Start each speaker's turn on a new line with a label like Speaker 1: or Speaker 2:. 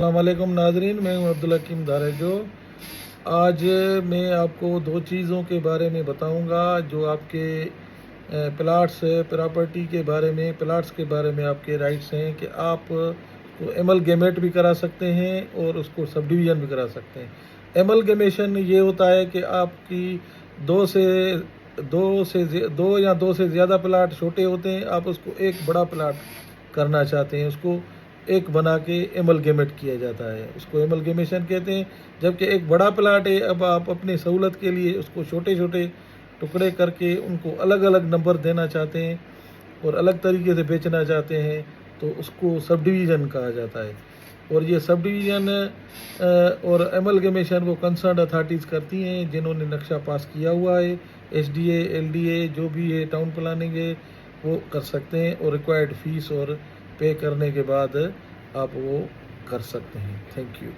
Speaker 1: अस्सलाम वालेकुम नाजरीन, मैं हूं अब्दुल हकीम धारेजो। आज मैं आपको दो चीज़ों के बारे में बताऊंगा जो आपके प्लाट्स प्रॉपर्टी के बारे में, प्लाट्स के बारे में आपके राइट्स हैं कि आप को एमलगेमेट भी करा सकते हैं और उसको सब डिवीज़न भी करा सकते हैं। एमलगेमेशन ये होता है कि आपकी दो से दो या दो से ज़्यादा प्लाट छोटे होते हैं, आप उसको एक बड़ा प्लाट करना चाहते हैं, उसको एक बना के एमलगेमेट किया जाता है, उसको एमलगेमेशन कहते हैं। जबकि एक बड़ा प्लाट है, अब आप अपनी सहूलत के लिए उसको छोटे छोटे टुकड़े करके उनको अलग अलग नंबर देना चाहते हैं और अलग तरीके से बेचना चाहते हैं, तो उसको सब डिवीज़न कहा जाता है। और ये सब डिवीज़न और एमलगेमेशन वो कंसर्न अथॉरिटीज़ करती हैं जिन्होंने नक्शा पास किया हुआ है। एसडीए, एलडीए जो भी है, टाउन प्लानिंग है, वो कर सकते हैं और रिक्वायर्ड फीस और पे करने के बाद आप वो कर सकते हैं। Thank you.